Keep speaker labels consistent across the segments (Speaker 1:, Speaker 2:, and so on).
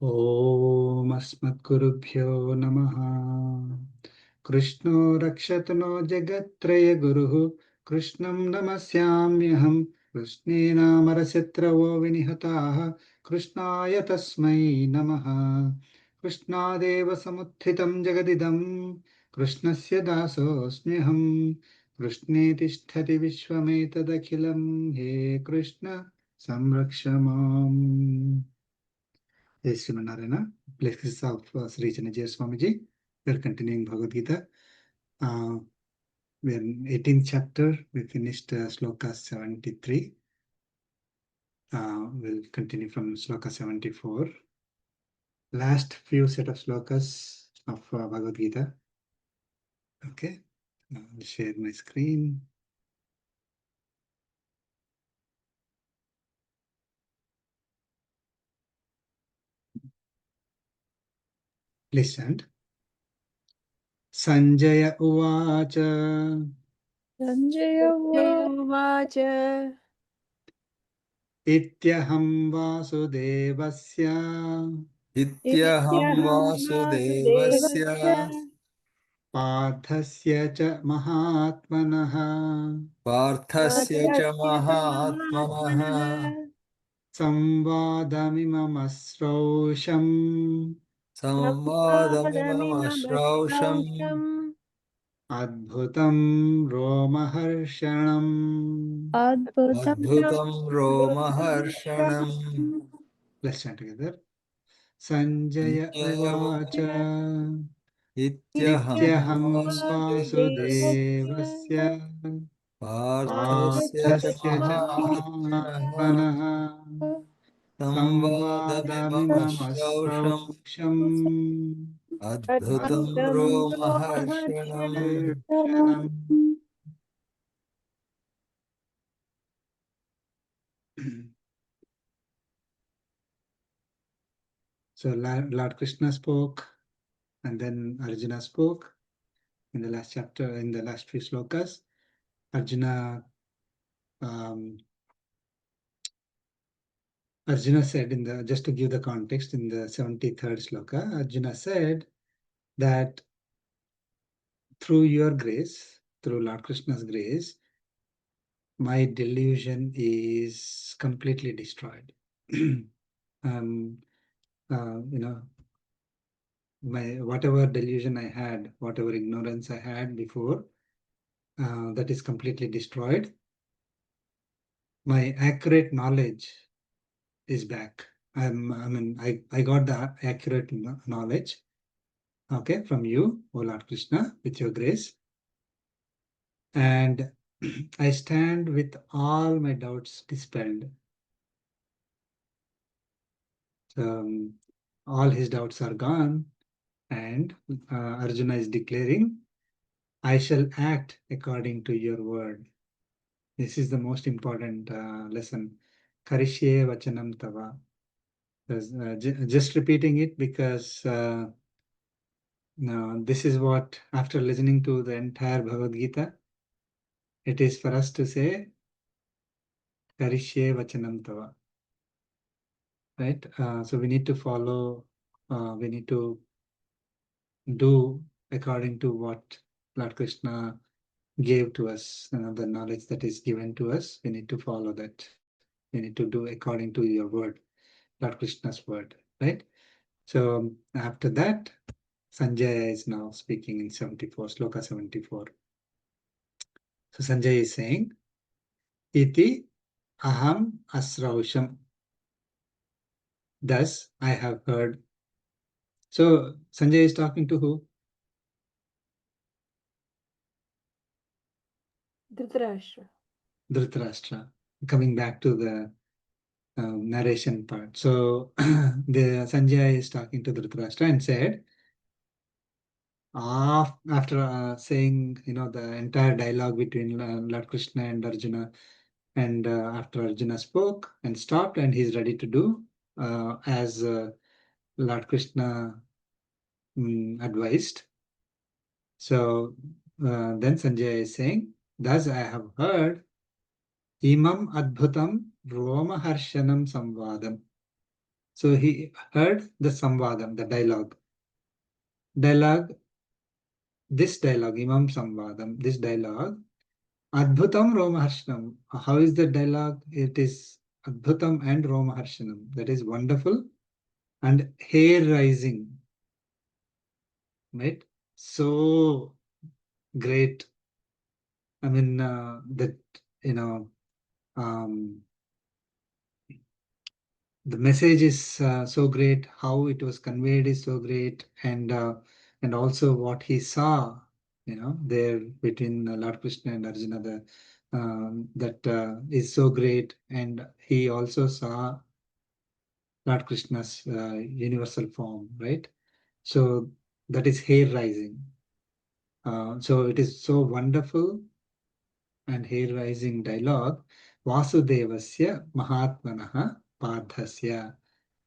Speaker 1: Om Asmatgurubhyo Namaha. Krishno Rakshatano Jagatraya Guruhu Krishnam Namasyamyaham. Krishnena Marasetravo Vinihataha Krishnaya Tasmai Namaha. Krishnadeva Samuthitam Jagadidam Krishnasya Dasosmyaham. Krishne Tishtati Vishwametadakhilam. He Krishna Samrakshamam. Jai Srimanarayana. Blessings of Sri Jeeyar Swamiji. We are continuing Bhagavad Gita. We are in 18th chapter. We finished sloka 73. We'll continue from sloka 74. Last few set of slokas of Bhagavad Gita. Okay. I'll share my screen. Please stand. Sanjaya Uvacha
Speaker 2: Sanjaya uvacha
Speaker 1: Ityaham Vasudevasya
Speaker 3: Ityaham Vasudevasya
Speaker 1: Parthasya cha Mahatmanaha
Speaker 3: Parthasya cha Mahatmanaha
Speaker 1: Samvadamimam Asrausham
Speaker 3: Samvadamimam Ashrausham
Speaker 1: Adbhutam Romaharshanam.
Speaker 3: Adbhutam Romaharshanam.
Speaker 1: Let's chant together. Sanjaya Uvacha
Speaker 3: Ityaham
Speaker 1: Nityaham
Speaker 3: Vasudevasya
Speaker 1: Vasudevasya
Speaker 3: Parthasya cha
Speaker 1: Parthasya cha
Speaker 3: Mahatmanaha
Speaker 1: Mahatmanaha
Speaker 3: Samvadamimam
Speaker 1: Samvadamimam
Speaker 3: Ashrausham
Speaker 1: Asrausham
Speaker 3: Adbhutam Romaharshanam.
Speaker 1: Darshanam. So Lord Krishna spoke, and then Arjuna spoke in the last chapter, in the last few slokas. Arjuna said just to give the context, in the 73rd sloka, Arjuna said that through your grace, through Lord Krishna's grace, my delusion is completely destroyed. My whatever delusion I had, whatever ignorance I had before, that is completely destroyed. My accurate knowledge is back. I got the accurate knowledge, okay, from you, O Lord Krishna, with your grace. And I stand with all my doubts dispelled. All his doubts are gone, and Arjuna is declaring, I shall act according to your word. This is the most important lesson. Karishye vachanam tava. Just repeating it because this is what, after listening to the entire Bhagavad Gita, it is for us to say, Karishye vachanam tava. Right? So we need to follow, we need to do according to what Lord Krishna gave to us, the knowledge that is given to us. We need to follow that. We need to do according to your word, Lord Krishna's word, right? So after that, Sanjaya is now speaking in 74, sloka 74. So Sanjaya is saying, Iti aham asrausham. Thus I have heard. So Sanjaya is talking to who?
Speaker 2: Dhritarashtra.
Speaker 1: Dhritarashtra. Coming back to the narration part. So the Sanjaya is talking to Dhritarashtra and said, after saying, the entire dialogue between Lord Krishna and Arjuna, and after Arjuna spoke and stopped, and he's ready to do as Lord Krishna advised. So then Sanjaya is saying, thus I have heard imam adbhutam roma harshanam samvadam. So he heard the samvadam, the dialogue. This dialogue, Imam Samvadam, this dialogue, Adbhutam Romaharshanam. How is the dialogue? It is Adbhutam and Romaharshanam. That is wonderful and hair rising. Right? So great. I mean, that, you know, um, the message is so great. How it was conveyed is so great. And also what he saw, there between Lord Krishna and Arjuna, that is so great. And he also saw Lord Krishna's universal form, right? So that is hair rising. So it is so wonderful and hair rising dialogue. Vasudevasya Mahatmanaha Parthasya.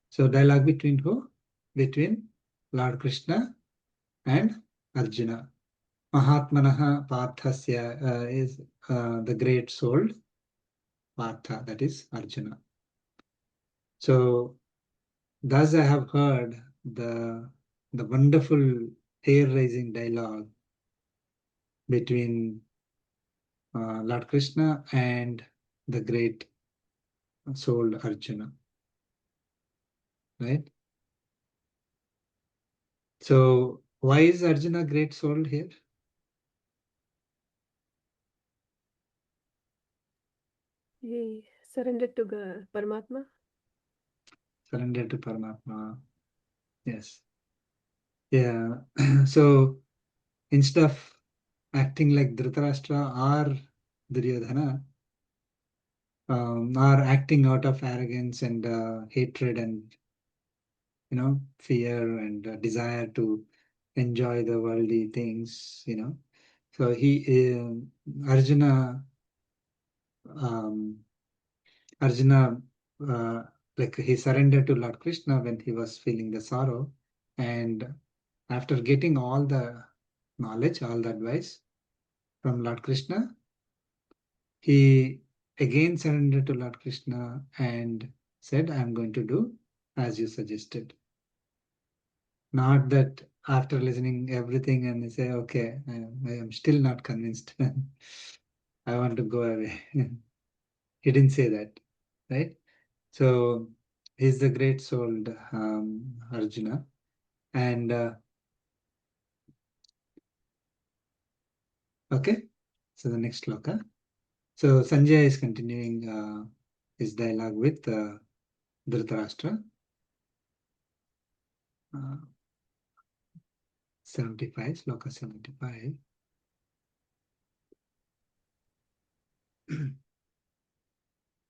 Speaker 1: So dialogue between who? Between Lord Krishna and Arjuna. Mahatmanaha Parthasya is the great soul Partha, that is Arjuna. So thus I have heard the wonderful hair-raising dialogue between Lord Krishna and the great soul Arjuna. Right? So why is Arjuna great soul here?
Speaker 2: He surrendered to Paramatma.
Speaker 1: Surrender to Paramatma. Yes. Yeah. So instead of acting like Dhritarashtra or Duryodhana, or acting out of arrogance and hatred and fear and desire to enjoy the worldly things, So Arjuna, um, Arjuna, uh, like he surrendered to Lord Krishna when he was feeling the sorrow, and after getting all the knowledge, all the advice from Lord Krishna, he again surrendered to Lord Krishna and said, "I am going to do as you suggested." Not that after listening everything and say, "Okay, I am still not convinced. I want to go away." He didn't say that, right? So he's the great souled Arjuna. And okay, so the next sloka. So Sanjaya is continuing his dialogue with Dhritarashtra. 75, sloka 75.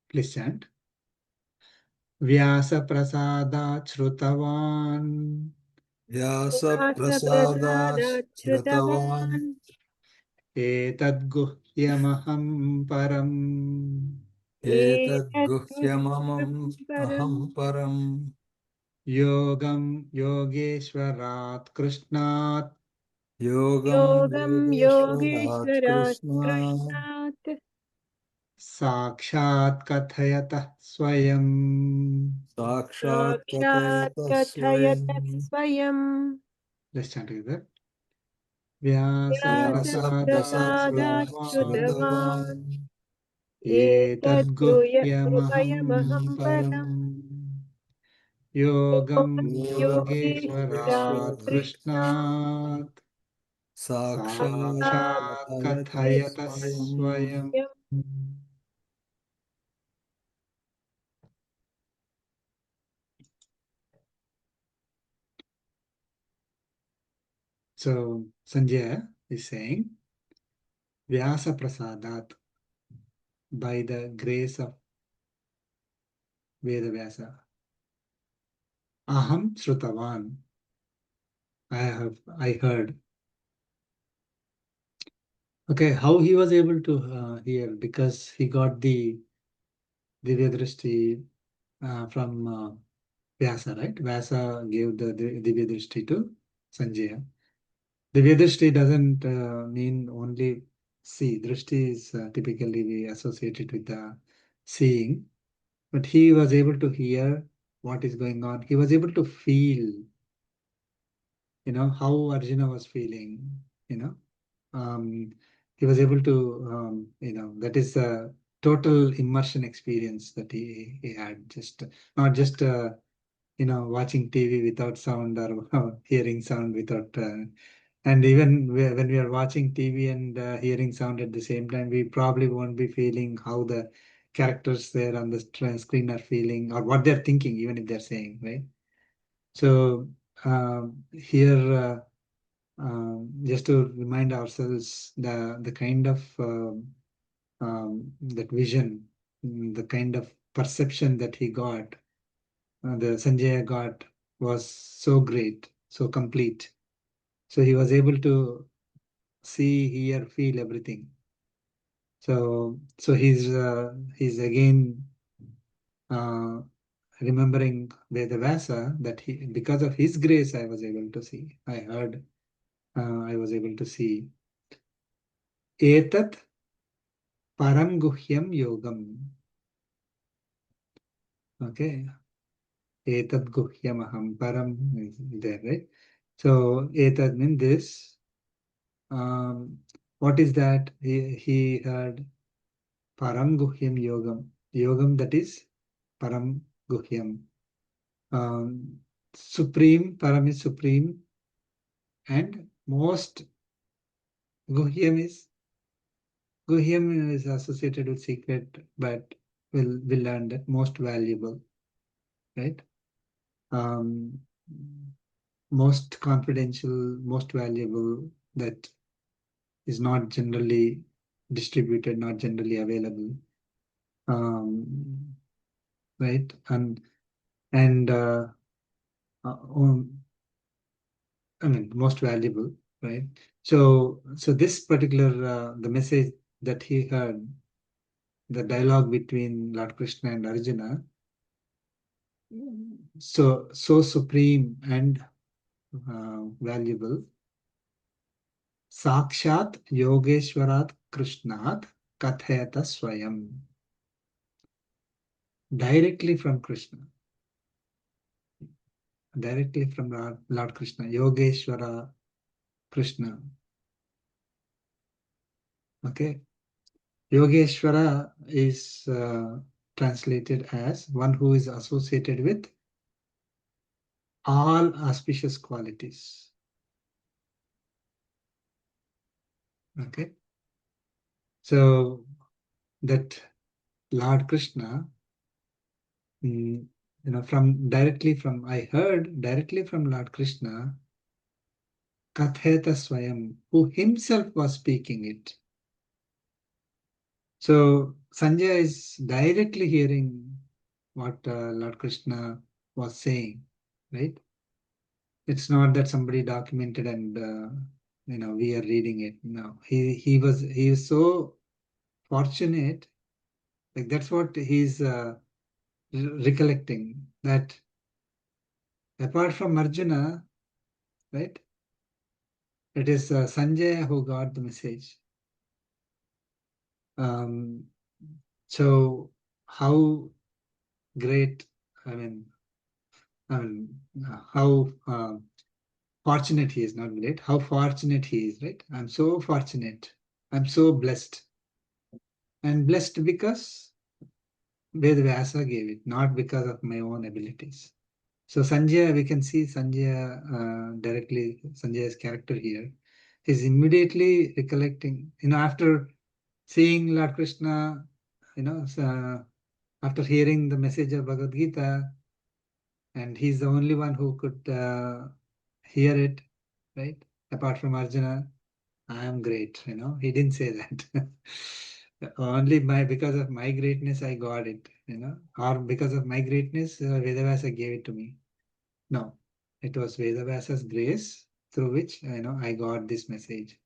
Speaker 1: Please chant. Vyasaprasadat Shrutavan
Speaker 3: Vyasaprasadaत् Shrutavan
Speaker 1: Etadguhyamaham Param
Speaker 3: Etadguhyamamam aham param
Speaker 1: Yogam Yogeshwarat Krishnat
Speaker 3: Yogam
Speaker 2: Yogam
Speaker 3: Yogeshwarat
Speaker 2: Yogeshwarat
Speaker 3: Krishna
Speaker 2: Krishnat
Speaker 1: Sakshat Kathayatah Swayam.
Speaker 3: Sakshat
Speaker 2: Sakshat
Speaker 3: Katayata
Speaker 2: Kathayata
Speaker 3: Swayam
Speaker 2: Swayam
Speaker 1: Let's chant together. Vyasa
Speaker 2: Vyasa
Speaker 1: Prasadat
Speaker 2: Prasadat
Speaker 1: Shrutavan
Speaker 2: Shrutavan Etad
Speaker 1: Etadguhyamaham
Speaker 2: Guhyamaham Param
Speaker 1: Param Yogam
Speaker 2: Yogeshwarat
Speaker 1: Yogeshwarat
Speaker 3: Yogeshwarat
Speaker 2: Krishnat
Speaker 1: Krishnat
Speaker 3: Sakshat
Speaker 2: Sakshat
Speaker 1: Sakshat
Speaker 3: Katayata
Speaker 1: Kathayata
Speaker 3: Swayam
Speaker 1: Swayam. So Sanjaya is saying, Vyasa Prasadat, by the grace of Veda Vyasa, Aham Shrutavan, I heard. Okay, how he was able to hear? Because he got the Divya Drishti from Vyasa, right? Vyasa gave the Divya Drishti to Sanjaya. Divya Drishti doesn't mean only see. Drishti is typically we associate it with the seeing, but he was able to hear what is going on. He was able to feel, how Arjuna was feeling, you know. He was able to, that is a total immersion experience that he had, just not just, watching TV without sound or hearing sound without, and even when we are watching TV and hearing sound at the same time, we probably won't be feeling how the characters there on the screen are feeling or what they're thinking, even if they're saying, right? So here, just to remind ourselves the kind of that vision, the kind of perception that he got, the Sanjaya got, was so great, so complete. So he was able to see, hear, feel everything. So he's again uh, remembering Vedavasa, that he, because of his grace, I was able to see. I heard. I was able to see. Etat param guhyam yogam. Okay. Etat guhyam aham param is there, right? So etat means this. What is that? He heard param guhyam yogam. Yogam, that is param guhyam. Supreme, param is supreme, and most guhyam is associated with secret, but we'll learn that most valuable, right? Um, most confidential, most valuable, that is not generally distributed, not generally available, um, right? And I mean, most valuable, right? So this particular the message that he heard, the dialogue between Lord Krishna and Arjuna, so supreme and valuable. Sakshat Yogeshwarat Krishnat Kathayata Swayam. Directly from Krishna. Directly from Lord Krishna. Yogeshwara Krishna. Okay. Yogeshwara is translated as one who is associated with all auspicious qualities. Okay. So that Lord Krishna, I heard directly from Lord Krishna, Katheta Swayam, who himself was speaking it. So Sanjaya is directly hearing what Lord Krishna was saying, right? It's not that somebody documented and we are reading it. No, he was so fortunate. Like that's what he's recollecting, that apart from Arjuna, right? It is Sanjaya who got the message. Um, so how great, I mean, how fortunate he is, not great, how fortunate he is, right? I'm so fortunate. I'm so blessed. And blessed because Vedvyasa gave it, not because of my own abilities. So Sanjaya, we can see Sanjaya directly, Sanjaya's character here. He's immediately recollecting, after seeing Lord Krishna, after hearing the message of Bhagavad Gita, and he's the only one who could hear it, right? Apart from Arjuna, I am great. He didn't say that. Only because of my greatness I got it. Or because of my greatness, Vedavasa gave it to me. No, it was Vedavasa's grace through which I got this message.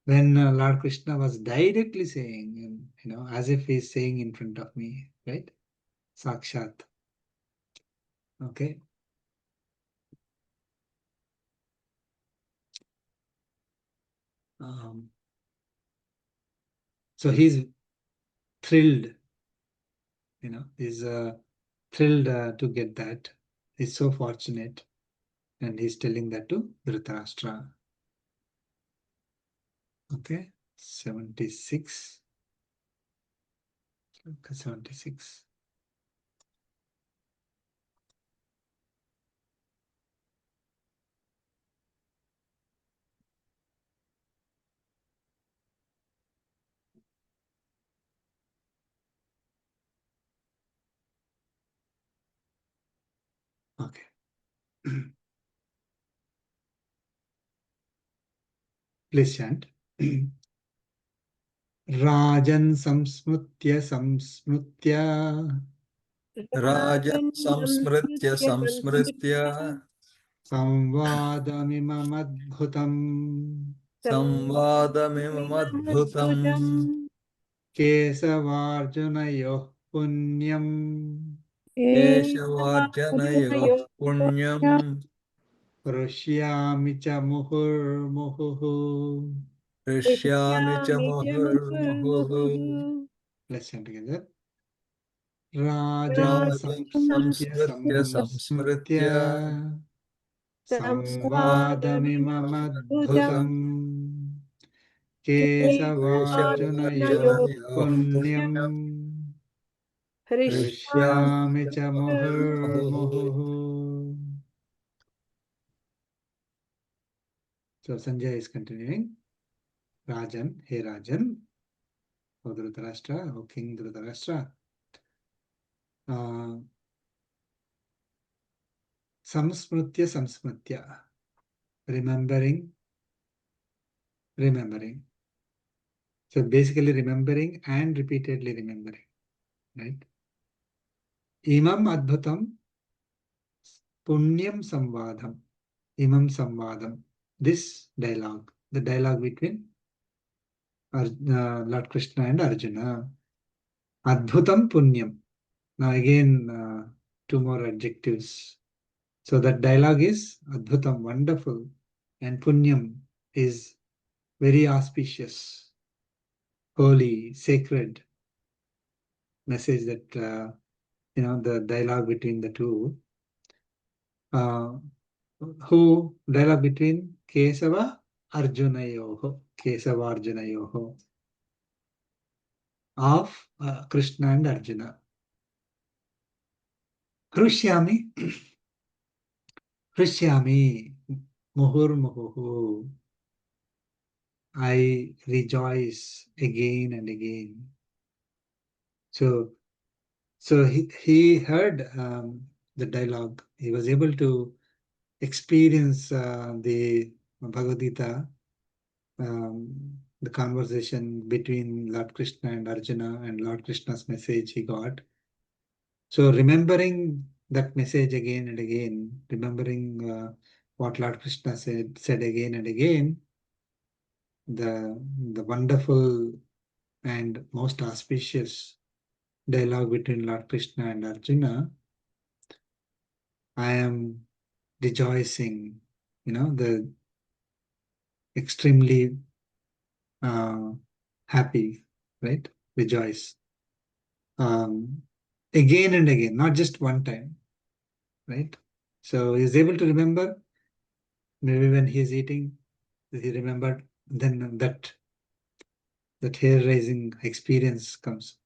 Speaker 1: When Lord Krishna was directly saying, as if he's saying in front of me, right? Sakshat. Okay. Um, so he's thrilled, he's thrilled to get that. He's so fortunate. And he's telling that to Dhritarashtra. Okay, 76. Okay, 76. Okay. Please chant. Rajan samsmutya samsmutya
Speaker 3: Rajan samsmritya samsmritya
Speaker 1: samvadamimamadbhutam
Speaker 3: संवादमिममद्भुतम्
Speaker 1: kesavarjunayoh punyam
Speaker 3: केशवार्जनयोः पुण्यम्
Speaker 1: Rushyami cha muhurmuhuhu.
Speaker 3: हृष्यामि च मुहुर्मुहुः
Speaker 1: Let's chant together. Rajan
Speaker 3: राजन्
Speaker 1: samsmritya
Speaker 3: संस्मृत्य संस्मृत्य
Speaker 1: samsmritya samvadamimamadbhutam kesavarjunayoh
Speaker 3: केशवार्जनयोः
Speaker 1: punyam
Speaker 3: पुण्यम्
Speaker 1: Rishyami
Speaker 3: हृष्यामि च
Speaker 1: cha
Speaker 3: मुहुर्मुहुः
Speaker 1: muhurmuhuhu. So Sanjay is continuing. Rajan, hey Rajan, O Dhritarashtra, O King Dhritarashtra. Samsmritya samsmritya. Remembering, remembering. So basically remembering and repeatedly remembering. Right? Imam adbhutam punyam samvadam. Imam samvadam. This dialogue, the dialogue between Lord Krishna and Arjuna. Adbhutam punyam. Now again, two more adjectives. So that dialogue is adbhutam, wonderful, and punyam is very auspicious, holy, sacred message that, the dialogue between the two. Who dialogue between Kesava Arjunayoho, Kesava Arjunayoho, of Krishna and Arjuna. Hrishyami, Hrishyami, Muhur Muhuhu. I rejoice again and again. So he heard the dialogue. He was able to experience the Bhagavad Gita, the conversation between Lord Krishna and Arjuna, and Lord Krishna's message he got. So remembering that message again and again, remembering what Lord Krishna said again and again, the wonderful and most auspicious dialogue between Lord Krishna and Arjuna, I am rejoicing, the extremely happy, right? Rejoice. Again and again, not just one time, right? So he's able to remember, maybe when he's eating, he remembered, then that hair-raising experience comes.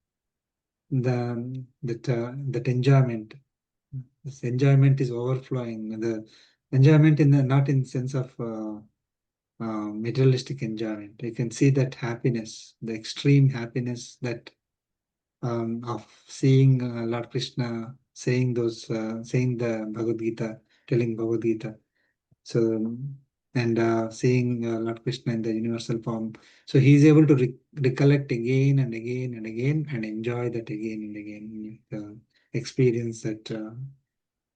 Speaker 1: That enjoyment, this enjoyment is overflowing. The enjoyment not in sense of materialistic enjoyment. You can see that happiness, the extreme happiness that of seeing Lord Krishna saying the Bhagavad Gita, telling Bhagavad Gita. So and seeing Lord Krishna in the universal form. So he is able to recollect again and again and again and enjoy that again and again. Experience that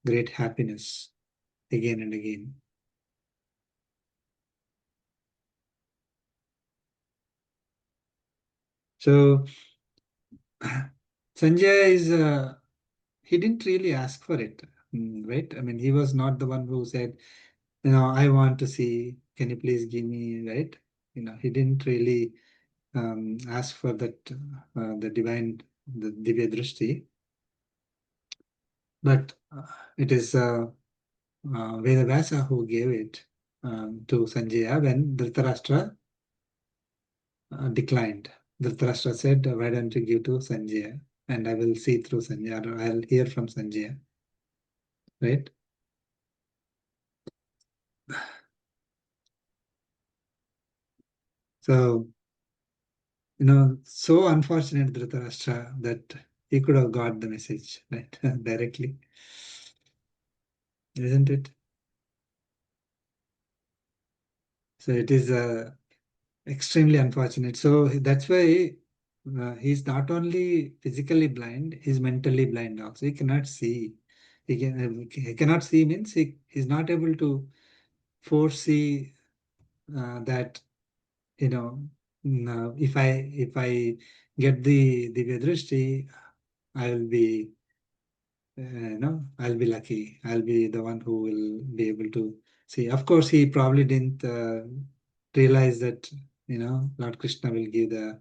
Speaker 1: great happiness again and again. So Sanjay is he didn't really ask for it, right? I mean, he was not the one who said, I want to see. Can you please give me, right? He didn't really ask for that, the divine, the Divya Drishti. but it is Vedavasa who gave it to Sanjaya when Dhritarashtra declined. Dhritarashtra said, "Why don't you give to Sanjaya, and I will see through Sanjaya, or I'll hear from Sanjaya." Right? So, so unfortunate Dhritarashtra that he could have got the message, right, directly, isn't it? So it is extremely unfortunate. So that's why he's not only physically blind, he's mentally blind also. He cannot see. He cannot see means he's not able to foresee that, if I get the Vedrishti, I will be, I'll be lucky. I'll be the one who will be able to see. Of course, he probably didn't realize that, Lord Krishna will give the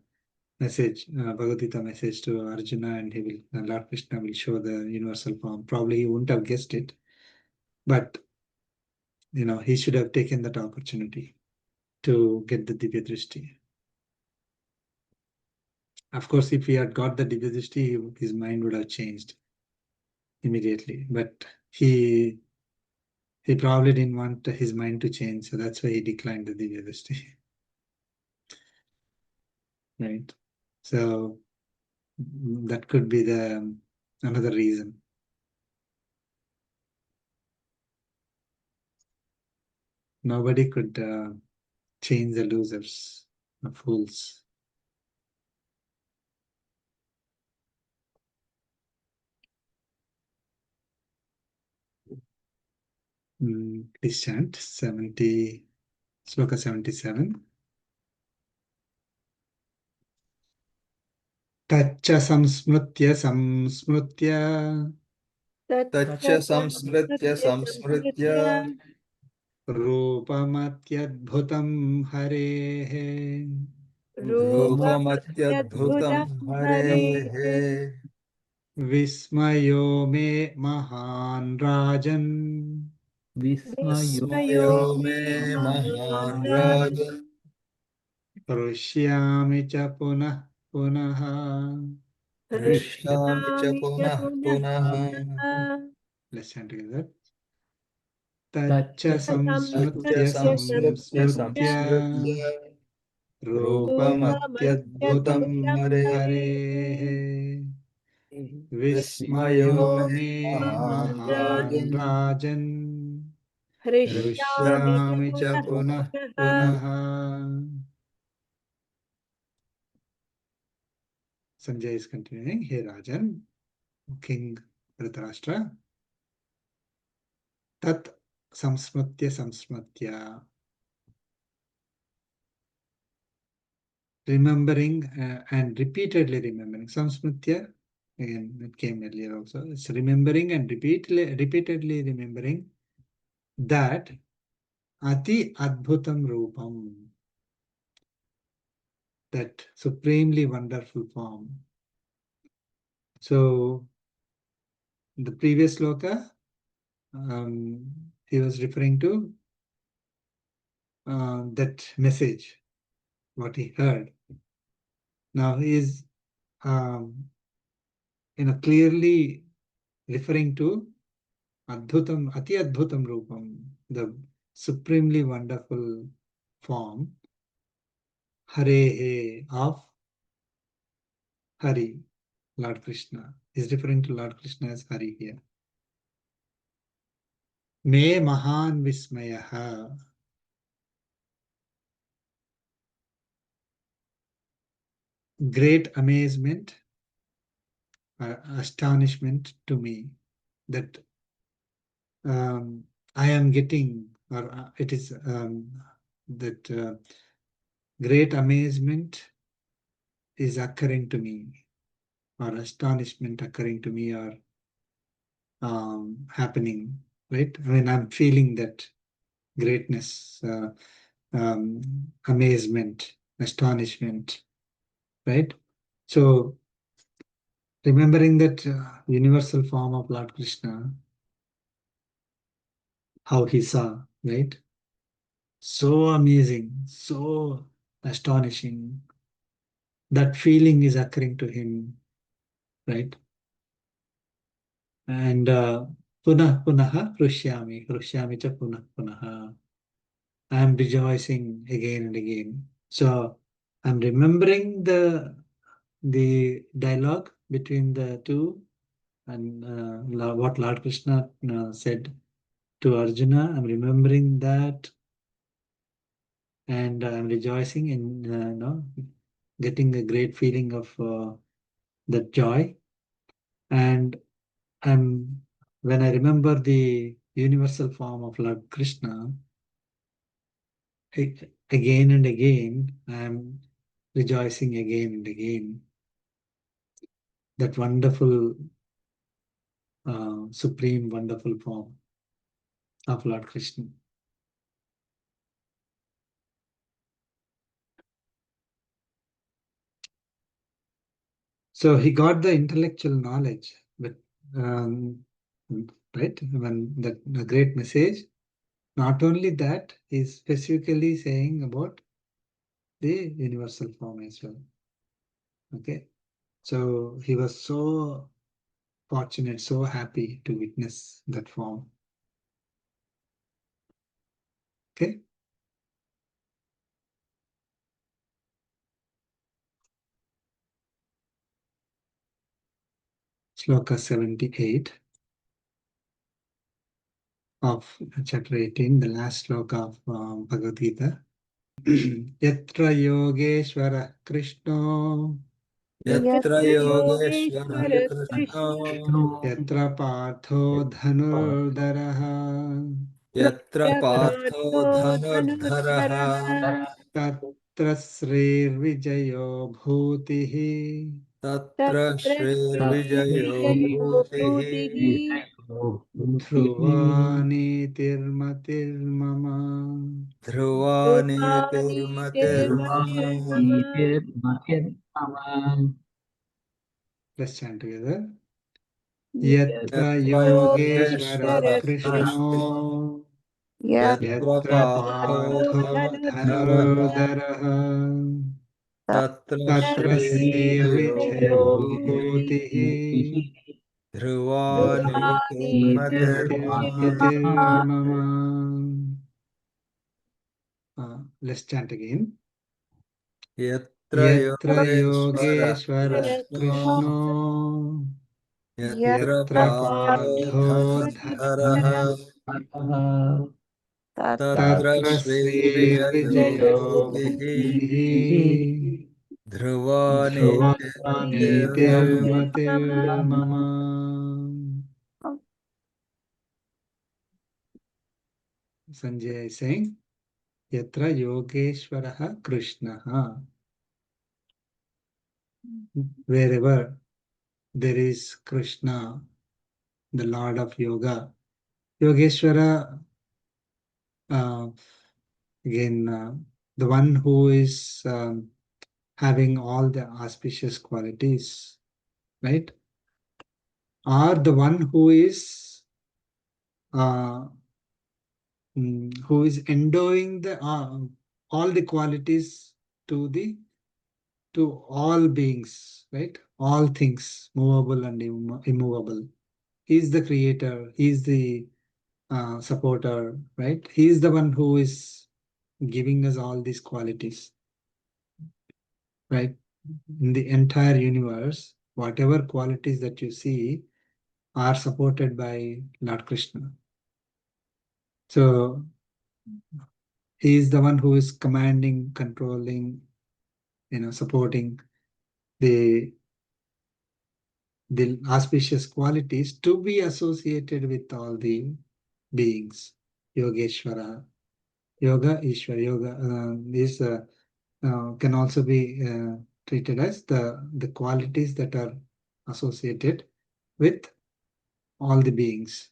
Speaker 1: message, Bhagavad Gita message to Arjuna, and Lord Krishna will show the universal form. Probably he wouldn't have guessed it, but he should have taken that opportunity to get the Divya Drishti. Of course, if he had got the Divya Drishti, his mind would have changed immediately. But he probably didn't want his mind to change, so that's why he declined the Divya Drishti. Right. So that could be the another reason. Nobody could change the losers, the fools. Please chant 70, Sloka 77. Taccha samsmrutya samsmrutya
Speaker 3: Tacha samsmritya samsmritya
Speaker 1: रूपमत्यद्भुतं हरेः
Speaker 3: रूपमत्यद्भुतं हरेः
Speaker 1: विस्मयो मे महान् राजन्
Speaker 3: विस्मयो मे महान् राजन्
Speaker 1: हृष्यामि च पुनः पुनः
Speaker 3: हृष्यामि च पुनः पुनः
Speaker 1: Let's chant together. Taccha
Speaker 3: तच्च
Speaker 1: samsmrutya
Speaker 3: संस्मृत्य
Speaker 1: samsmrutya
Speaker 3: संस्मृत्य
Speaker 1: रूपमत्यद्भुतं
Speaker 3: रूपमत्यद्भुतं हरेः
Speaker 1: हरेः
Speaker 3: विस्मयो
Speaker 1: विस्मयो
Speaker 3: मे
Speaker 1: मे
Speaker 3: महान्
Speaker 1: महान्
Speaker 3: राजन्
Speaker 1: राजन्
Speaker 2: हृष्यामि
Speaker 1: हृष्यामि च पुनः पुनः. Sanjay is continuing. Hey Rajan, King Dhritarashtra, Tat samsmritya samsmritya, remembering and repeatedly remembering. Samsmritya, again, it came earlier also. It's remembering and repeatedly remembering that Ati Adbhutam Rupam, that supremely wonderful form. So, the previous sloka, he was referring to that message, what he heard. Now he is clearly referring to Adbhutam, Ati Adbhutam Rupam, the supremely wonderful form, Hare of Hari, Lord Krishna. He's referring to Lord Krishna as Hari here. Me Mahan Vismayaha. Great amazement, astonishment to me that I am getting, or it is that great amazement is occurring to me, or astonishment occurring to me, or happening, right? I mean, I'm feeling that greatness, amazement, astonishment, right? So remembering that universal form of Lord Krishna, how he saw, right? So amazing, so astonishing. That feeling is occurring to him, right? And punah punaha hrushyami cha punah punaha. I am rejoicing again and again. So I'm remembering the dialogue between the two and what Lord Krishna said to Arjuna. I'm remembering that, and I'm rejoicing in getting a great feeling of that joy. And I'm when I remember the universal form of Lord Krishna, again and again, I'm rejoicing again and again. That wonderful, supreme, wonderful form of Lord Krishna. So he got the intellectual knowledge, but um, right when the great message. Not only that, he's specifically saying about the universal form as well. Okay, so he was so fortunate, so happy to witness that form. Okay. Sloka 78 of chapter 18, the last sloka of Bhagavad Gita. Yatra Yogeshwara Krishna
Speaker 3: Yatra
Speaker 2: Yatra
Speaker 3: Yogeshwara
Speaker 2: Yogeshwara Krishna
Speaker 3: Krishna
Speaker 1: Yatra Partho Dhanurdaraha
Speaker 3: Yatra Partho
Speaker 2: Prapatho
Speaker 3: Dhanurdharaha
Speaker 2: Dhanurdharaha
Speaker 1: Tatra Srirvijayo Bhutihi
Speaker 3: Tatra
Speaker 2: Tatra
Speaker 3: Shrirvijayo
Speaker 2: Vijayo
Speaker 3: Bhutihi
Speaker 2: Bhutihi
Speaker 1: Dhruvanitirmatirmama.
Speaker 3: Dhruvani Tirmatirmama
Speaker 2: Dhruvanirmatirmama
Speaker 1: Let's chant together. Yatra
Speaker 2: Yatra
Speaker 3: Yatra
Speaker 1: Yogeshwara
Speaker 2: Yogeshwara
Speaker 3: Yogeshwara
Speaker 2: Krishna
Speaker 3: Krishna
Speaker 1: Krishna
Speaker 3: Yatra
Speaker 2: Yatra
Speaker 1: Yatra
Speaker 3: Partho
Speaker 2: Partho
Speaker 1: Partho
Speaker 3: Dhanurdharaha
Speaker 2: Dhanurdharaha
Speaker 1: Dhanurdaraha
Speaker 3: Tatra
Speaker 1: Tatra
Speaker 2: Tatra
Speaker 3: Shrirvijayo
Speaker 2: Vijayo
Speaker 3: Bhutihi
Speaker 1: Srirvijayobhutihi
Speaker 3: Dhruvani Tirmatirmama
Speaker 1: Tirmatirmama. Let's chant again.
Speaker 3: Yatra
Speaker 1: Yatra
Speaker 3: Yogeshwara
Speaker 1: Yogeshwara
Speaker 3: Krishna
Speaker 1: Krishna
Speaker 3: Yatra
Speaker 1: Yatra
Speaker 3: Partho
Speaker 1: Partho
Speaker 3: Dhanurdharaha Tatra
Speaker 1: Tatra
Speaker 3: Sri
Speaker 1: Srirvijayo
Speaker 3: Vijayo
Speaker 1: Bhutihi
Speaker 3: Dhruvani
Speaker 1: Dhruvani Tirmatirmama. Sanjaya is saying, Yatra Yogeshwaraha Krishnaha. Wherever there is Krishna, the Lord of Yoga. Yogeshwara, uh, again, the one who is having all the auspicious qualities, right? Or the one uh, who is endowing the all the qualities to the to all beings, right? All things, movable and immovable. He is the creator. He is the supporter, right? He is the one who is giving us all these qualities, right? In the entire universe, whatever qualities that you see are supported by Lord Krishna. So he is the one who is commanding, controlling, supporting the the auspicious qualities to be associated with all the beings. Yogeshwara, Yoga, Ishwara, Yoga is can also be treated as the qualities that are associated with all the beings.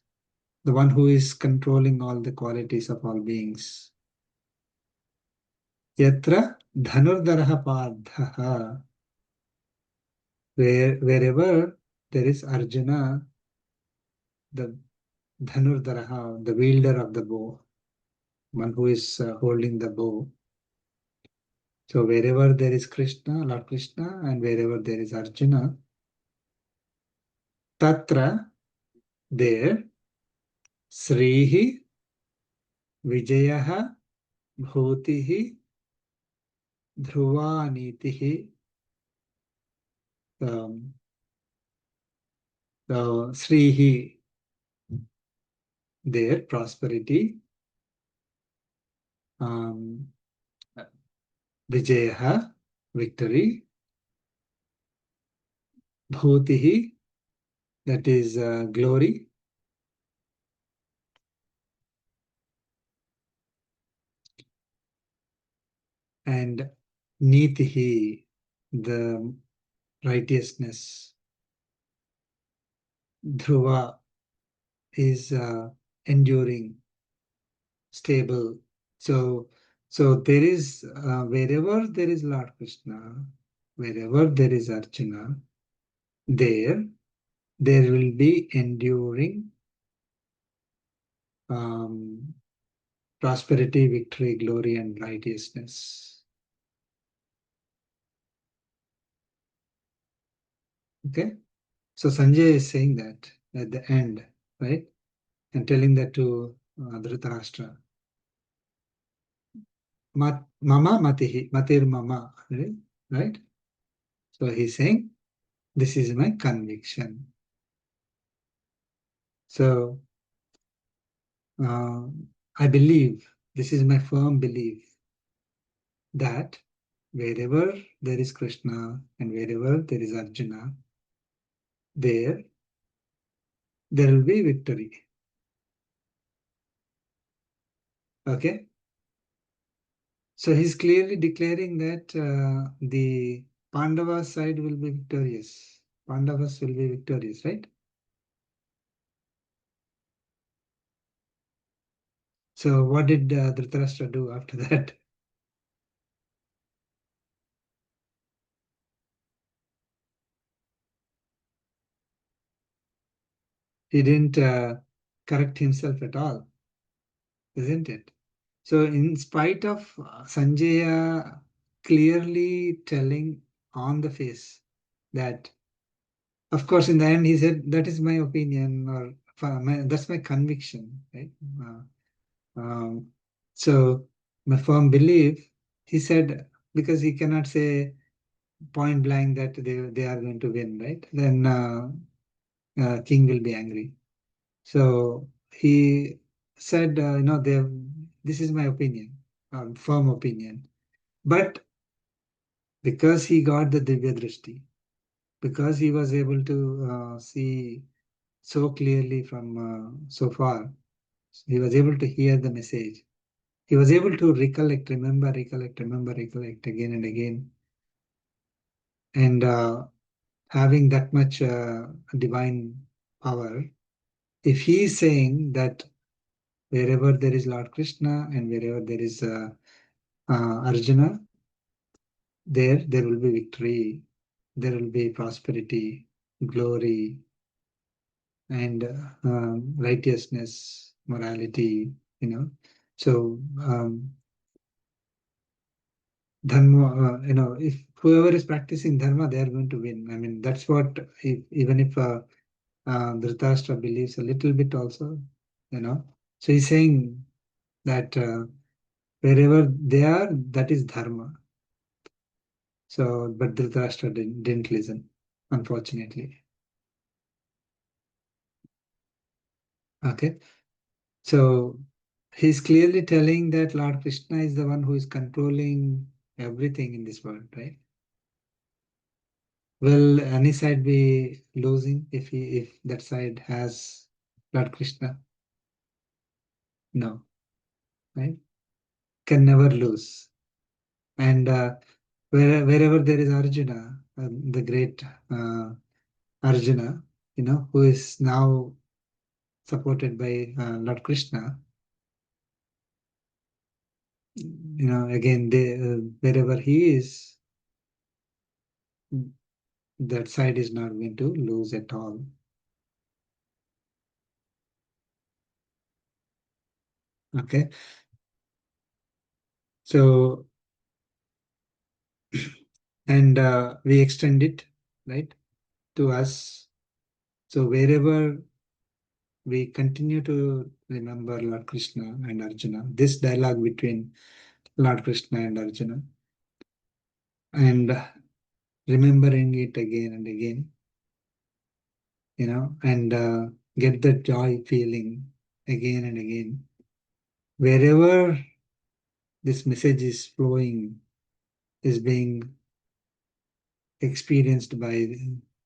Speaker 1: The one who is controlling all the qualities of all beings. Yatra dhanurdaraha padhaha. Wherever there is Arjuna, the Dhanurdharaha, the wielder of the bow, one who is holding the bow. So wherever there is Krishna, Lord Krishna, and wherever there is Arjuna, Tatra, there, Srihi, Vijayaha, Bhutihi, Dhruvanitihi. So Srihi, there, prosperity. Vijayaha, victory. Bhutihi, that is glory. And Nitihi, the righteousness. Dhruva is enduring, stable. So there is wherever there is Lord Krishna, wherever there is Arjuna, there will be enduring prosperity, victory, glory, and righteousness. Okay, so Sanjay is saying that at the end, right, and telling that to Dhritarashtra. Mama matihi, matir mama, right? So he's saying, this is my conviction. So I believe, this is my firm belief, that wherever there is Krishna and wherever there is Arjuna, there will be victory. Okay? So he's clearly declaring that the Pandava side will be victorious. Pandavas will be victorious, right? So what did Dhritarashtra do after that? He didn't correct himself at all, isn't it? So in spite of Sanjaya clearly telling on the face that, of course, in the end he said, that is my opinion, or that's my conviction, right? Um, so my firm belief, he said, because he cannot say point blank that they are going to win, right? Then king will be angry. So he said, this is my opinion, firm opinion. But because he got the Divya Drishti, because he was able to see so clearly from so far, he was able to hear the message. He was able to recollect, remember, recollect again and again. And having that much divine power, if he is saying that wherever there is Lord Krishna and wherever there is Arjuna, there will be victory, there will be prosperity, glory, and righteousness, morality, So dharma, if whoever is practicing dharma, they are going to win. I mean, that's what, even if Dhritarashtra believes a little bit also, So he's saying that wherever they are, that is dharma. So, but Dhritarashtra didn't listen, unfortunately. Okay. So he's clearly telling that Lord Krishna is the one who is controlling everything in this world, right? Will any side be losing if that side has Lord Krishna? No, right? Can never lose. And wherever there is Arjuna, the great Arjuna, who is now supported by Lord Krishna, again, wherever he is, that side is not going to lose at all. Okay. So, and we extend it, right, to us. So wherever we continue to remember Lord Krishna and Arjuna, this dialogue between Lord Krishna and Arjuna, and remembering it again and again, and get that joy feeling again and again. Wherever this message is flowing, is being experienced by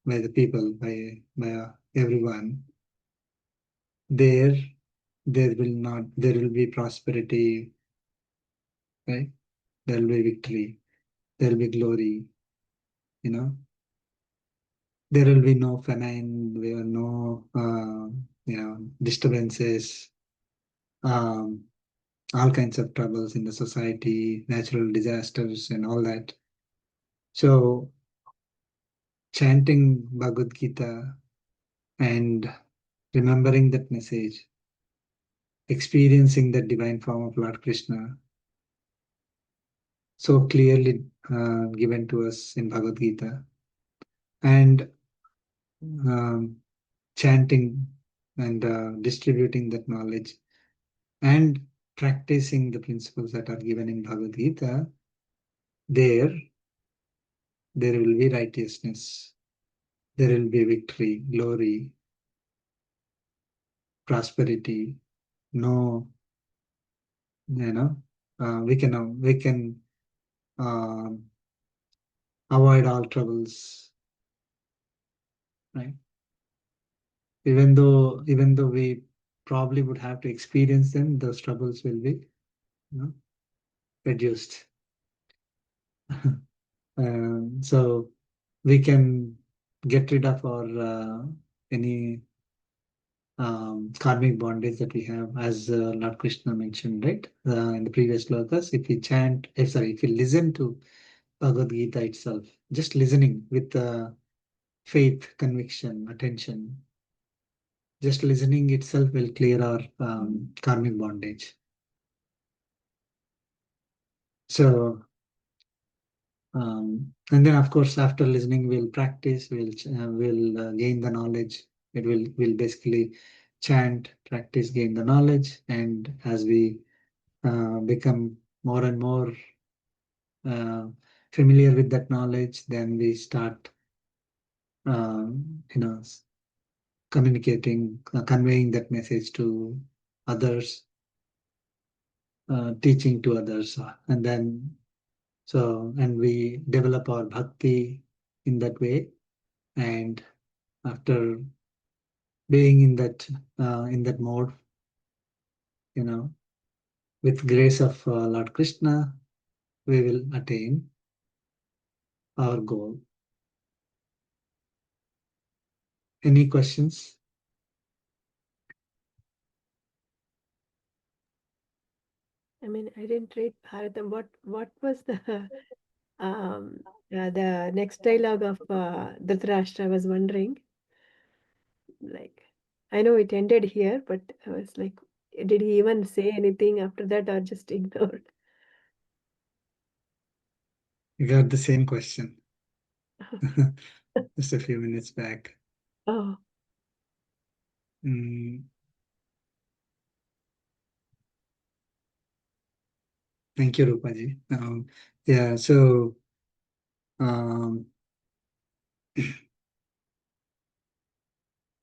Speaker 1: the people, by everyone, there there will be prosperity, right? There will be victory, there will be glory, you know. There will be no famine, there are no disturbances, um, all kinds of troubles in the society, natural disasters, and all that. So, chanting Bhagavad Gita and remembering that message, experiencing the divine form of Lord Krishna, so clearly given to us in Bhagavad Gita, and um, chanting and distributing that knowledge and practicing the principles that are given in Bhagavad Gita, there there will be righteousness, there will be victory, glory, prosperity. No, we can um, avoid all troubles, right? Even though we probably would have to experience them, those troubles will be, reduced. So we can get rid of our any karmic bondage that we have, as Lord Krishna mentioned, right? In the previous slokas, if we listen to Bhagavad Gita itself, just listening with faith, conviction, attention, just listening itself will clear our karmic bondage. So, and then of course, after listening, we'll practice, we'll gain the knowledge. We'll basically chant, practice, gain the knowledge, and as we become more and more uh, familiar with that knowledge, then we start, you know, communicating, conveying that message to others, teaching to others, and then and we develop our bhakti in that way, and after being in that mode, you know, with grace of Lord Krishna, we will attain our goal. Any questions?
Speaker 2: I mean, I didn't read Bharatam. What was the next dialogue of Dhritarashtra? I was wondering. Like, I know it ended here, but I was like, did he even say anything after that, or just ignored?
Speaker 1: You got the same question just a few minutes back.
Speaker 2: Oh,
Speaker 1: Mm, thank you, Rupaji. Yeah, so um,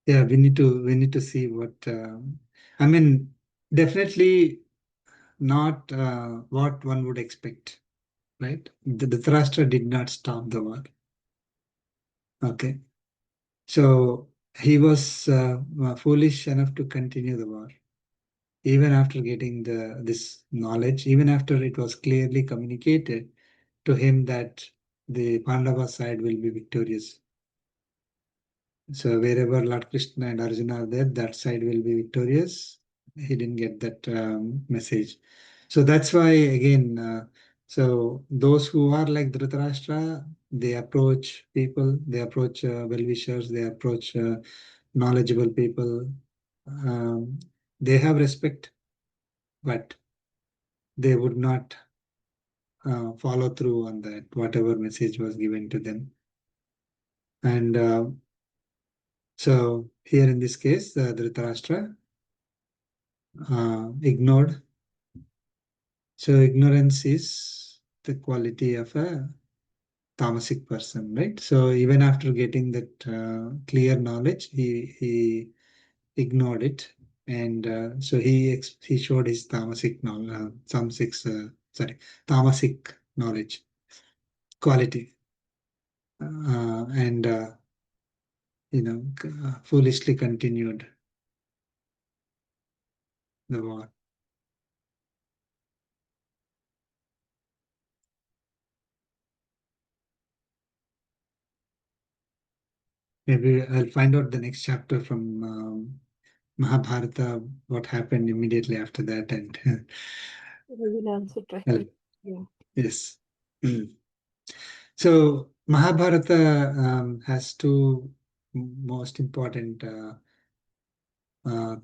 Speaker 1: yeah, we need to see what I mean. Definitely not what one would expect, right? The Dhritarashtra did not stop the war. Okay, so he was foolish enough to continue the war, even after getting this knowledge, even after it was clearly communicated to him that the Pandava side will be victorious. So wherever Lord Krishna and Arjuna are there, that side will be victorious. He didn't get that message. So that's why again So those who are like Dhritarashtra, they approach people, they approach well-wishers, they approach knowledgeable people. They have respect, but they would not follow through on that, whatever message was given to them. And so here in this case, Dhritarashtra ignored. So ignorance is the quality of a tamasic person, right? So even after getting that clear knowledge, he ignored it, and so he showed his tamasic knowledge quality, and foolishly continued the war. Maybe I'll find out the next chapter from Mahabharata, what happened immediately after that, and
Speaker 2: We will also try
Speaker 1: well,
Speaker 2: to. Yeah.
Speaker 1: yes. So Mahabharata has two most important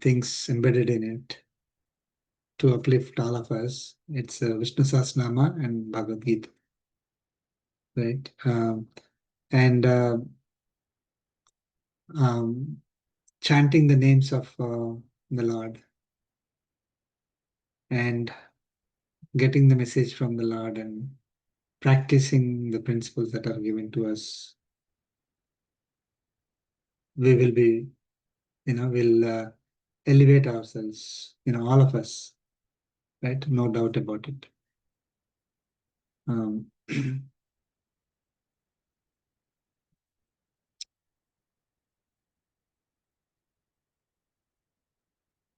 Speaker 1: things embedded in it to uplift all of us. It's Vishnu Sahasranama and Bhagavad Gita, right? And chanting the names of the Lord and getting the message from the Lord and practicing the principles that are given to us, we will be, will elevate ourselves, all of us, right? No doubt about it.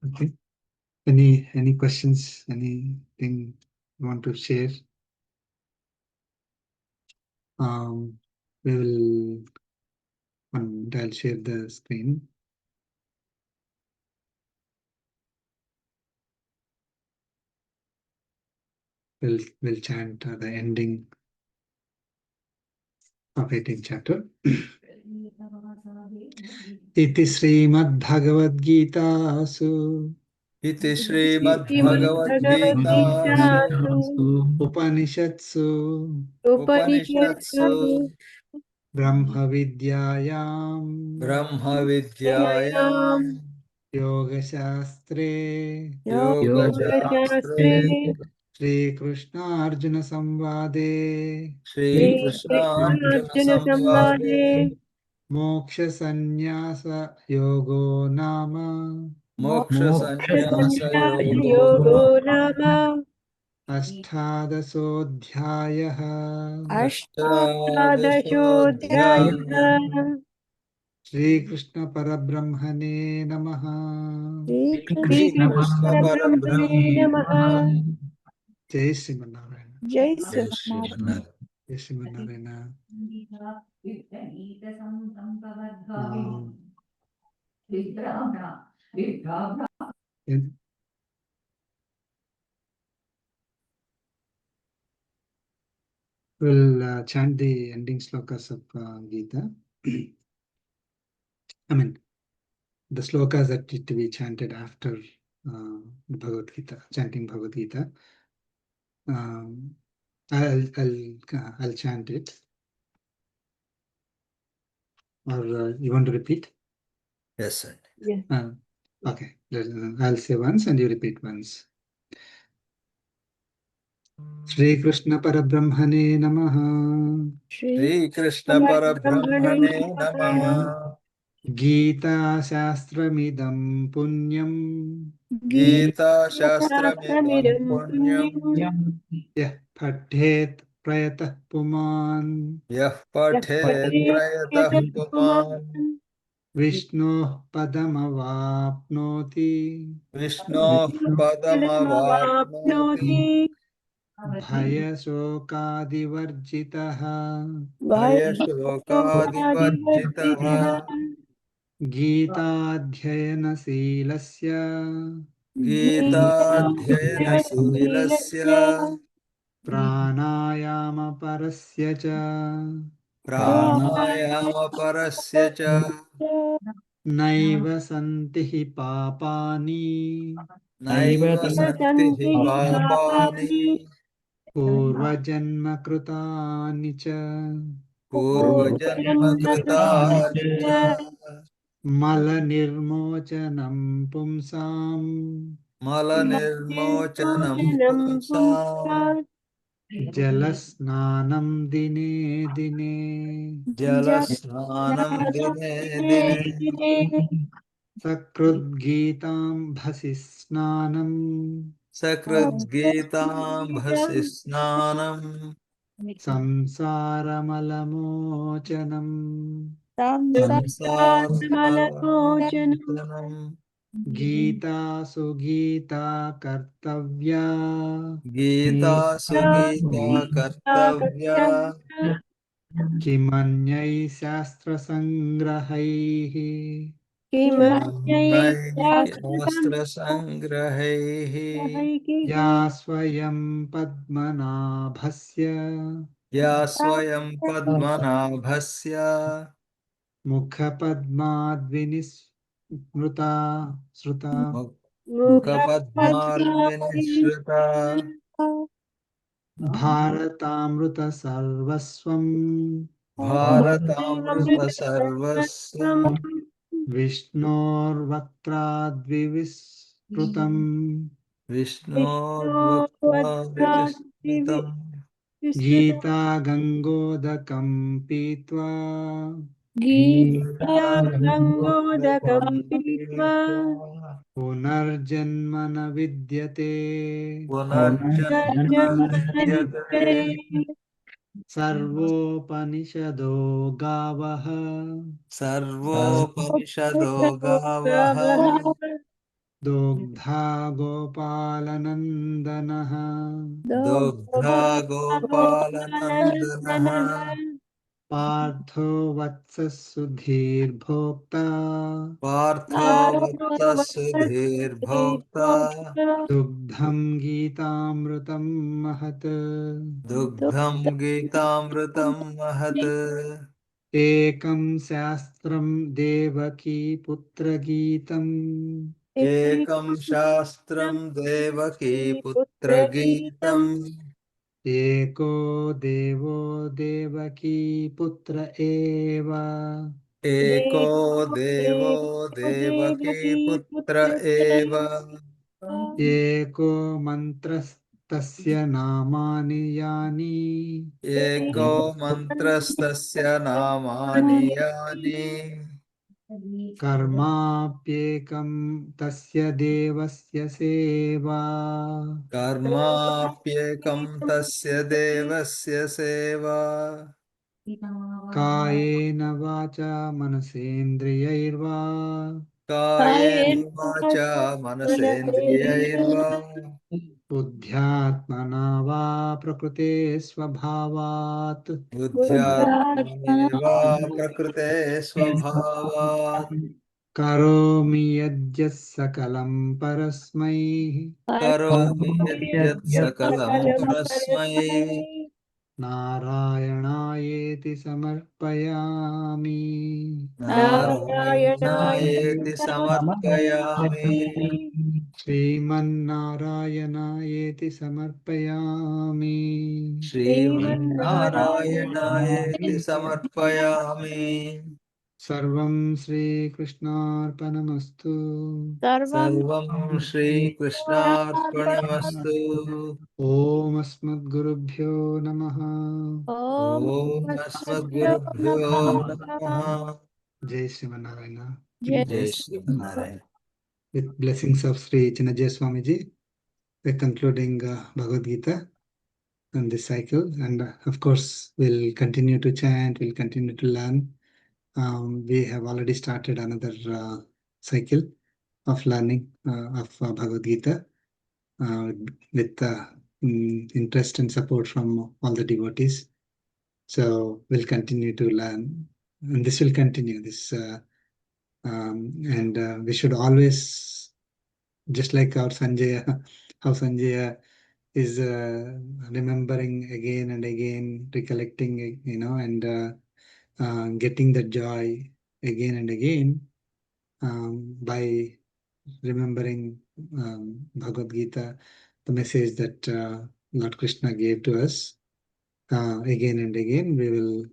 Speaker 1: Okay. Any questions? Anything you want to share? We will, and I'll share the screen. We'll chant the ending of 18th chapter. Iti Srimad Bhagavad Gitasu
Speaker 3: Iti
Speaker 2: Srimad Bhagavad
Speaker 3: Srimad-Bhagavad-Gitasu
Speaker 2: Gita
Speaker 1: Upanishatsu
Speaker 2: Upanishatsu
Speaker 1: Brahma Vidyayam
Speaker 3: Brahma-Vidyayam
Speaker 2: Yayam
Speaker 1: Yoga Shastre
Speaker 3: Yoga-Shastre
Speaker 2: Shastre
Speaker 1: Shri Krishna Arjuna Samvade
Speaker 2: Sri Krishna Arjuna
Speaker 3: Shri-Krishna-Arjuna-Samvade
Speaker 2: Samvade
Speaker 1: Moksha Sannyasa Yogo Nama
Speaker 2: Sanyasa
Speaker 3: Moksha-Sannyasa-Yogo
Speaker 2: Yogo Nama
Speaker 1: Ashtadasodhyayah
Speaker 3: Ashtadashodhyaya
Speaker 2: Ashtadashodhyayah
Speaker 1: Shri Krishna Parabrahmane Namaha.
Speaker 2: Sri
Speaker 3: Shri
Speaker 2: Krishna
Speaker 3: Krishna
Speaker 2: Parabrahmane Namaha
Speaker 1: Jai Srimanarayana.
Speaker 2: Jai
Speaker 3: Jai
Speaker 2: Sri
Speaker 3: Srimanarayana.
Speaker 1: Jai Srimanarayana. Um, We'll chant the ending slokas of Gita. I mean, the slokas that need to be chanted after the Bhagavad Gita, chanting Bhagavad Gita. I'll chant it. Or you want to repeat?
Speaker 3: Yes, sir.
Speaker 2: Yes.
Speaker 1: Okay, I'll say once and you repeat once. Shri Krishna Parabrahmane Namaha.
Speaker 2: Shri
Speaker 3: Shri Krishna
Speaker 2: Parabrahmane
Speaker 3: Parabrahmane
Speaker 2: Namaha
Speaker 3: Namaha.
Speaker 1: Gita Shastramidam Punyam.
Speaker 3: Gita Shastramidam
Speaker 2: Gita
Speaker 3: Punyam.
Speaker 1: Yah Pathet Prayatah Puman.
Speaker 3: Yah Pathet Prayatah Puman.
Speaker 1: Vishnu Padamavapnoti.
Speaker 3: Vishnu Padamavapnoti.
Speaker 1: Bhayasokadivarjitah.
Speaker 3: Bhayashokadivarjitah.
Speaker 1: Gitaadhyayanaseelasya
Speaker 3: Gita-dhayana-silasya.
Speaker 1: प्राणायामपरस्य च
Speaker 3: प्राणायामपरस्य च
Speaker 1: नैव सन्ति हि पापानि
Speaker 3: नैव सन्ति हि पापानि
Speaker 1: पूर्वजन्मकृतानि च
Speaker 3: पूर्वजन्मकृतानि च
Speaker 1: मलनिर्मोचनं पुंसाम्
Speaker 3: मलनिर्मोचनं पुंसाम्
Speaker 1: जलस्नानं दिने दिने
Speaker 3: जलस्नानं दिने दिने
Speaker 1: सकृद्गीताम्भसि स्नानम्
Speaker 3: सकृद्गीताम्भसि स्नानम्
Speaker 1: संसारमलमोचनम्
Speaker 3: संसारमलमोचनम्
Speaker 1: गीतासु गीता कर्तव्या
Speaker 3: गीता सुगीता कर्तव्या
Speaker 1: किमन्यै शास्त्रसङ्ग्रहैः
Speaker 3: किमन्यैः
Speaker 1: या स्वयं पद्मनाभस्य
Speaker 3: या स्वयं पद्मनाभस्य
Speaker 1: मुखपद्माद्विनिस्मृता श्रुता
Speaker 3: मुखपद्मार्विनिश्रुता
Speaker 1: भारतामृतसर्वस्वम्
Speaker 3: भारतामृतसर्वस्वम्
Speaker 1: विष्णोर्वक्त्राद्विविस्मृतम्
Speaker 3: विष्णोर्वक्त्रादिविस्मृतम्
Speaker 1: गीता गङ्गोदकं पीत्वा
Speaker 3: गीतागङ्गोदकं पीत्वा
Speaker 1: पुनर्जन्म न विद्यते
Speaker 3: पुनर्जन्म विद्यते
Speaker 1: सर्वोपनिषदो गावः
Speaker 3: सर्वोपनिषदो गावः
Speaker 1: दोग्धा गोपालनन्दनः
Speaker 3: दुग्धा गोपालनन्दनः
Speaker 1: पार्थो वत्सः सुधीर्भोक्ता
Speaker 3: पार्थो वत्ससुधीर्भोक्ता
Speaker 1: दुग्धं गीतामृतं महत्
Speaker 3: दुग्धं गीतामृतं महत्
Speaker 1: एकं शास्त्रं देवकी पुत्रगीतम्
Speaker 3: एकं शास्त्रं देवकी पुत्रगीतम्
Speaker 1: एको देवो देवकी पुत्र एव
Speaker 3: एको देवो देवकी पुत्र एव
Speaker 1: एको मन्त्रस्तस्य नामानि यानि
Speaker 3: एको मन्त्रस्तस्य नामानि यानि
Speaker 1: कर्माप्येकं तस्य देवस्य सेवा
Speaker 3: कर्माप्येकं तस्य देवस्य सेवा
Speaker 1: कायेन वाचा मनसेन्द्रियैर्वा
Speaker 3: कायेन वाचा मनसेन्द्रियैर्वा
Speaker 1: बुद्ध्यात्मना वा प्रकृते स्वभावात्
Speaker 3: बुद्ध्यात्मनेवा प्रकृते स्वभावात्
Speaker 1: करोमि यद्यत् सकलं परस्मै
Speaker 3: करोमि यद्यत् सकलं परस्मै
Speaker 1: नारायणायेति समर्पयामि
Speaker 3: नारायणायेति समर्पयामि
Speaker 1: श्रीमन्नारायणायेति समर्पयामि
Speaker 3: श्रीमन्नारायणायेति समर्पयामि
Speaker 1: सर्वं श्रीकृष्णार्पणमस्तु
Speaker 3: सर्वं श्रीकृष्णार्पणमस्तु
Speaker 1: ॐ अस्मद्गुरुभ्यो नमः
Speaker 3: ॐ अस्मद्गुरुभ्यो नमः
Speaker 1: जय श्रीमन्नारायण
Speaker 3: जय Sriman Narayana
Speaker 1: with blessings of Sri Chinna Swamiji, we're concluding Bhagavad Gita on this cycle, and of course we'll continue to chant, we'll continue to learn. We have already started another cycle of learning of Bhagavad Gita with interest and support from all the devotees. So we'll continue to learn, and this will continue. And we should always, just like our Sanjaya, how Sanjaya is remembering again and again, recollecting, and getting the joy again and again by remembering Bhagavad Gita, the message that Lord Krishna gave to us again and again, we will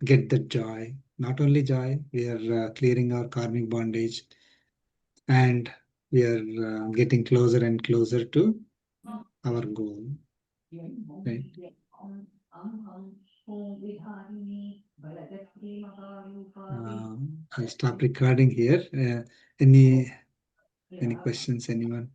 Speaker 1: get the joy. Not only joy, we are clearing our karmic bondage, and we are getting closer and closer to our goal. Right? I'll stop recording here. Any questions, anyone?